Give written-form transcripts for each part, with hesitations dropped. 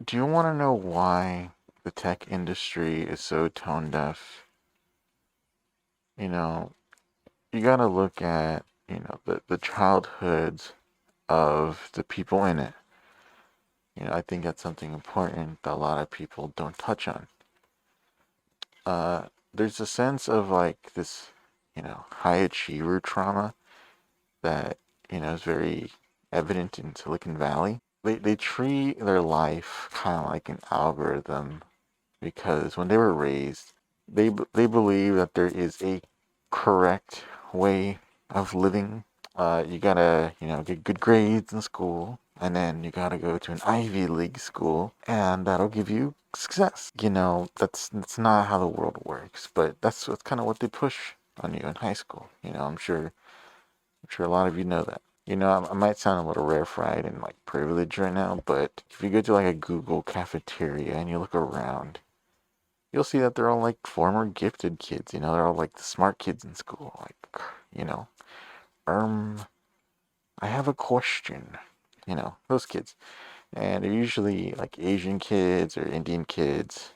Do you want to know why the tech industry is so tone deaf? You know, you got to look at, the childhoods of the people in it. I think that's something important that a lot of people don't touch on. There's a sense of like this, high achiever trauma that, is very evident in Silicon Valley. They treat their life kind of like an algorithm because when they were raised, they believe that there is a correct way of living. You gotta, get good grades in school, and then you gotta go to an Ivy League school, and that'll give you success. That's not how the world works, but that's kind of what they push on you in high school. I'm sure a lot of you know that. I might sound a little rarefied and like privileged right now, but if you go to like a Google cafeteria and you look around, you'll see that they're all like former gifted kids. They're all like the smart kids in school. Like, you know, um, I have a question. Those kids. And they're usually like Asian kids or Indian kids,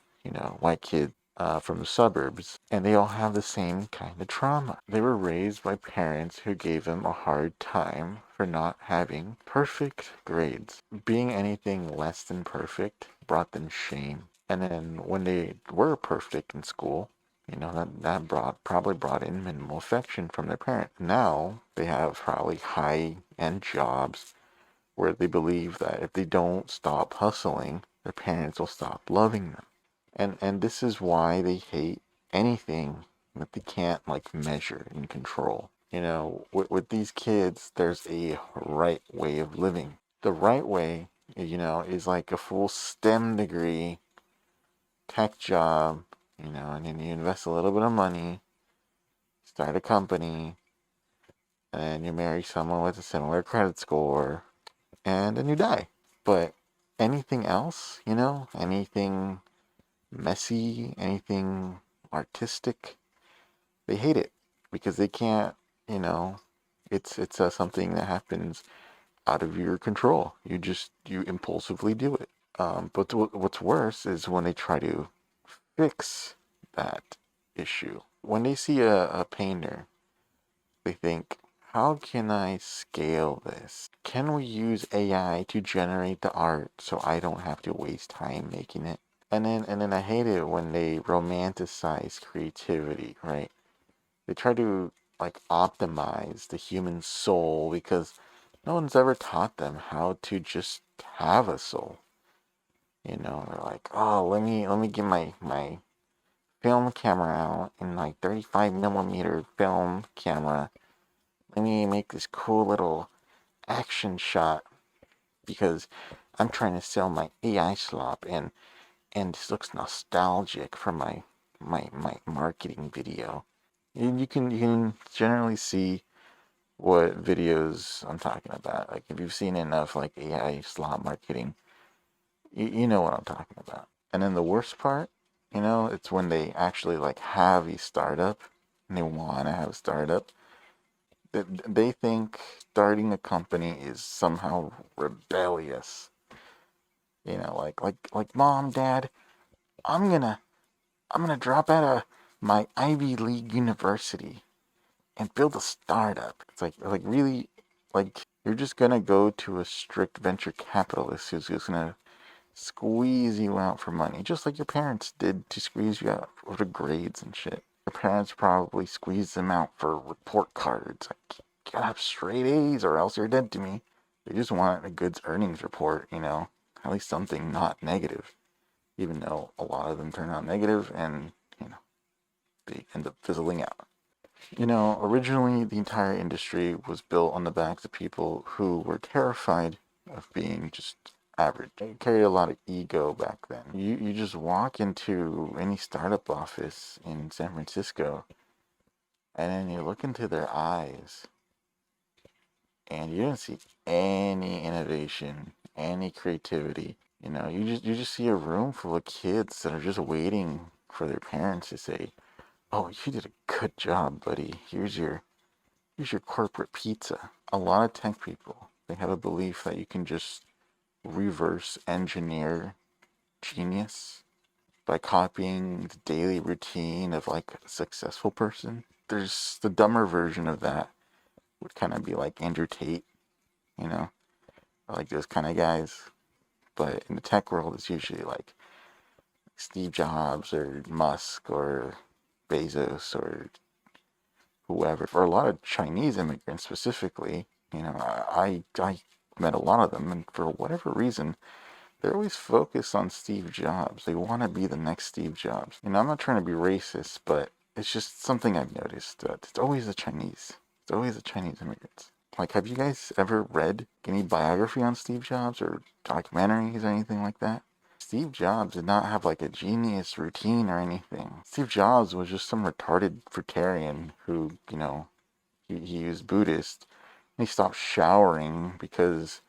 white kids from the suburbs. And they all have the same kind of trauma. They were raised by parents who gave them a hard time for not having perfect grades. Being anything less than perfect brought them shame. And then when they were perfect in school, that probably brought in minimal affection from their parent. Now they have probably high end jobs where they believe that if they don't stop hustling, their parents will stop loving them. And this is why they hate anything that they can't like measure and control. With these kids, there's a right way of living. The right way, is like a full STEM degree, tech job, and then you invest a little bit of money, start a company, and you marry someone with a similar credit score, and then you die. But anything else, anything messy, anything artistic, they hate it because they can't, you know, it's something that happens out of your control. You impulsively do it. But what's worse is when they try to fix that issue. When they see a painter, they think, how can I scale this? Can we use AI to generate the art so I don't have to waste time making it? And then I hate it when they romanticize creativity, right? They try to like optimize the human soul because no one's ever taught them how to just have a soul. They're like, oh, let me get my film camera out and like 35 millimeter film camera. Let me make this cool little action shot because I'm trying to sell my AI slop and this looks nostalgic for my marketing video. And you can generally see what videos I'm talking about. Like if you've seen enough like AI slot marketing, you know what I'm talking about. And then the worst part, it's when they actually like have a startup and they want to have a startup. They think starting a company is somehow rebellious. Like mom, dad, I'm gonna I'm gonna drop out of my Ivy League university and build a startup. It's like really, like you're just gonna go to a strict venture capitalist who's just gonna squeeze you out for money, just like your parents did to squeeze you out for grades and shit. Your parents probably squeezed them out for report cards. Like, you gotta have straight A's or else you're dead to me. They just want a good earnings report, at least something not negative, even though a lot of them turn out negative and, they end up fizzling out. Originally the entire industry was built on the backs of people who were terrified of being just average. They carried a lot of ego back then. You just walk into any startup office in San Francisco and then you look into their eyes and you don't see any innovation, any creativity. You just see a room full of kids that are just waiting for their parents to say, "Oh, you did a good job, buddy. Here's your corporate pizza." A lot of tech people, they have a belief that you can just reverse engineer genius by copying the daily routine of like a successful person. There's the dumber version of that would kind of be like Andrew Tate, you know, or like those kind of guys. But in the tech world, it's usually like Steve Jobs or Musk or Bezos or whoever. For a lot of Chinese immigrants specifically, you know, I met a lot of them, and for whatever reason, they're always focused on Steve Jobs. They want to be the next Steve Jobs. You know, I'm not trying to be racist, but it's just something I've noticed. It's always the Chinese. It's always the Chinese immigrants. Like, have you guys ever read any biography on Steve Jobs or documentaries or anything like that? Steve Jobs did not have like a genius routine or anything. Steve Jobs was just some retarded fruitarian who, you know, he was Buddhist. And he stopped showering because,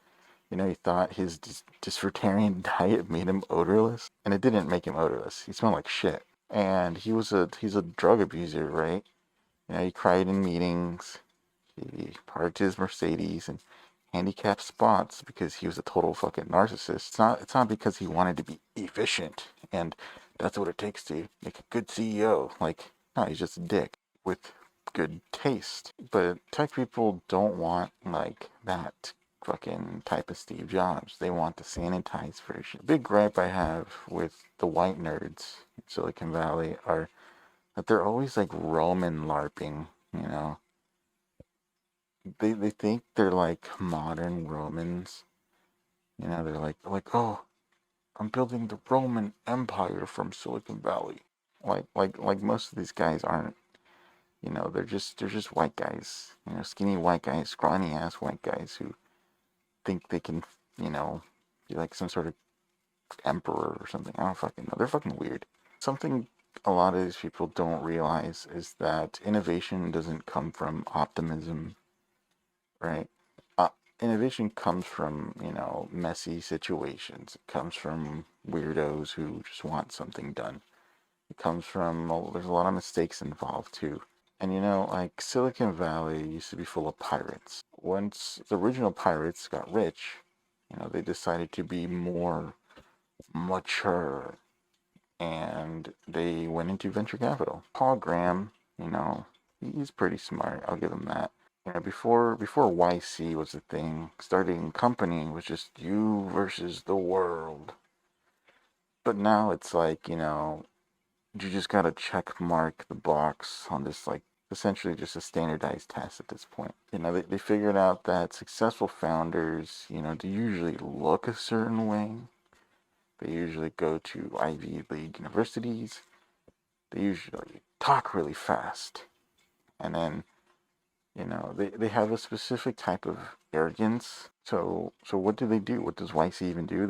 you know, he thought his fruitarian diet made him odorless, and it didn't make him odorless. He smelled like shit. And he's a drug abuser, right? You know, he cried in meetings. He parked his Mercedes in handicapped spots because he was a total fucking narcissist. It's not because he wanted to be efficient and that's what it takes to make a good CEO. Like, no, he's just a dick with good taste. But tech people don't want like that fucking type of Steve Jobs. They want the sanitized version. Big gripe I have with the white nerds in Silicon Valley are that they're always like Roman LARPing, you know. They think they're like modern Romans. You know, they're like, oh, I'm building the Roman Empire from Silicon Valley. Like most of these guys aren't. You know, they're just white guys. You know, skinny white guys, scrawny ass white guys who think they can, you know, be like some sort of emperor or something. I don't fucking know. They're fucking weird. Something a lot of these people don't realize is that innovation doesn't come from optimism, right? Uh, Innovation comes from, you know, messy situations. It comes from weirdos who just want something done. It comes from, well, there's a lot of mistakes involved too. And you know, like Silicon Valley used to be full of pirates. Once the original pirates got rich, you know, they decided to be more mature and they went into venture capital. Paul Graham, you know, he's pretty smart. I'll give him that. You know, before YC was a thing, starting a company was just you versus the world. But now it's like, you know, you just gotta check mark the box on this, like, essentially just a standardized test at this point. You know, they figured out that successful founders, you know, they usually look a certain way. They usually go to Ivy League universities. They usually talk really fast. And then, you know, they have a specific type of arrogance. So what do? What does YC even do?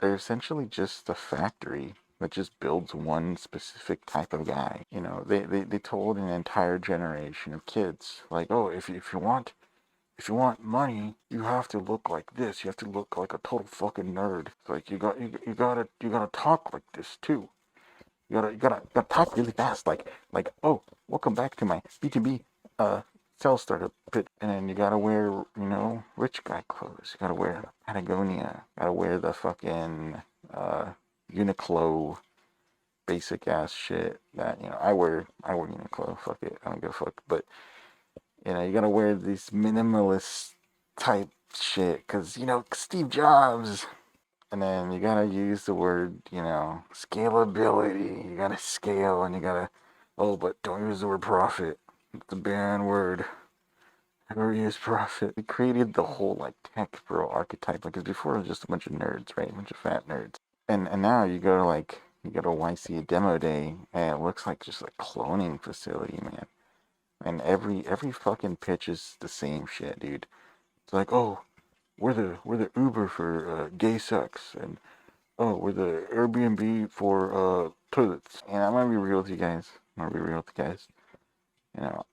They're essentially just a factory that just builds one specific type of guy. You know, they told an entire generation of kids, like, oh, if you want money, you have to look like this. You have to look like a total fucking nerd. It's like you gotta talk like this too. You gotta talk really fast, like, oh, welcome back to my B2B sales startup pitch. And then you gotta wear, you know, rich guy clothes. You gotta wear Patagonia. Gotta wear the fucking Uniqlo basic ass shit that, you know, I wear Uniqlo. Fuck it, I don't give a fuck. But you know, you gotta wear these minimalist type shit, cause you know Steve Jobs. And then you gotta use the word, you know, scalability. You gotta scale, and you gotta, oh, but don't use the word profit. It's a banned word. Never use profit. We created the whole like tech bro archetype, because before it was just a bunch of nerds, right? A bunch of fat nerds. And now you go to YC demo day, and it looks like just a cloning facility, man. And every fucking pitch is the same shit, dude. It's like, oh, we're the Uber for gay sex, and oh, we're the Airbnb for toilets. And I'm gonna be real with you guys. You know,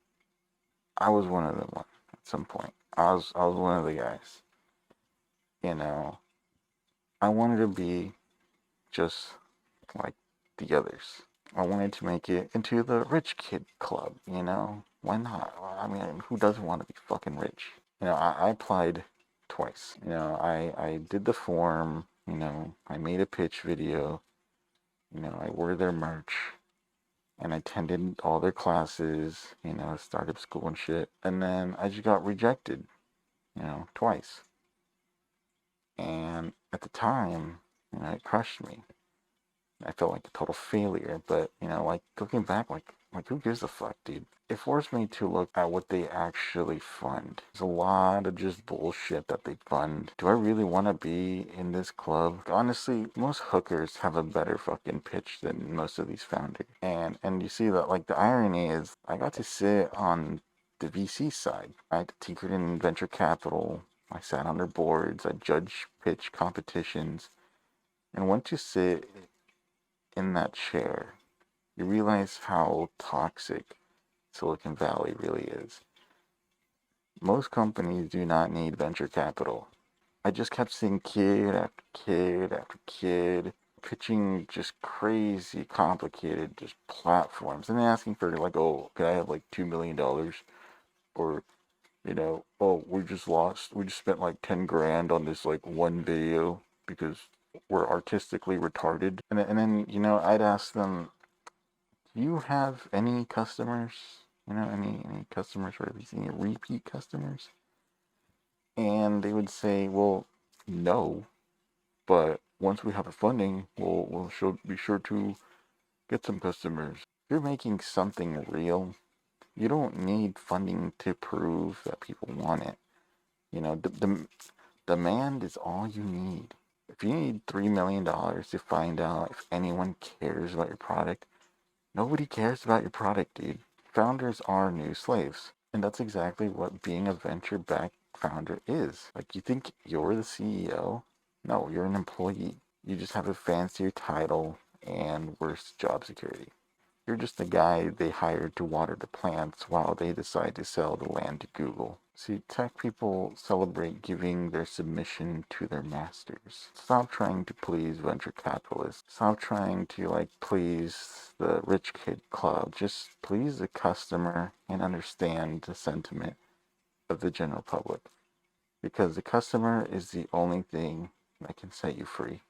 I was one of them at some point. I was one of the guys. You know, I wanted to be just like the others. I wanted to make it into the rich kid club. You know, why not? I mean, who doesn't want to be fucking rich? You know, I applied twice. You know, I did the form. I made a pitch video, I wore their merch, and I attended all their classes, startup school and shit. And then I just got rejected, twice. And at the time, it crushed me. I felt like a total failure, but like looking back, like who gives a fuck, dude? It forced me to look at what they actually fund. There's a lot of just bullshit that they fund. Do I really want to be in this club? Honestly, most hookers have a better fucking pitch than most of these founders. And you see that, like, the irony is I got to sit on the VC side. I tinkered in venture capital. I sat on their boards. I judged pitch competitions. And once you sit in that chair, you realize how toxic Silicon Valley really is. Most companies do not need venture capital. I just kept seeing kid after kid after kid pitching just crazy complicated just platforms and asking for like, oh, can I have like $2 million? Or, oh, we just spent like 10 grand on this like one video because we're artistically retarded. And then, I'd ask them, do you have any customers? Any customers, or at least any repeat customers? And they would say, well, no, but once we have the funding, we'll be sure to get some customers. If you're making something real, you don't need funding to prove that people want it. The demand is all you need. If you need $3 million to find out if anyone cares about your product, nobody cares about your product, dude. Founders are new slaves. And that's exactly what being a venture-backed founder is. Like, you think you're the CEO? No, you're an employee. You just have a fancier title and worse job security. You're just the guy they hired to water the plants while they decide to sell the land to Google. See, tech people celebrate giving their submission to their masters. Stop trying to please venture capitalists. Stop trying to, like, please the rich kid club. Just please the customer and understand the sentiment of the general public. Because the customer is the only thing that can set you free.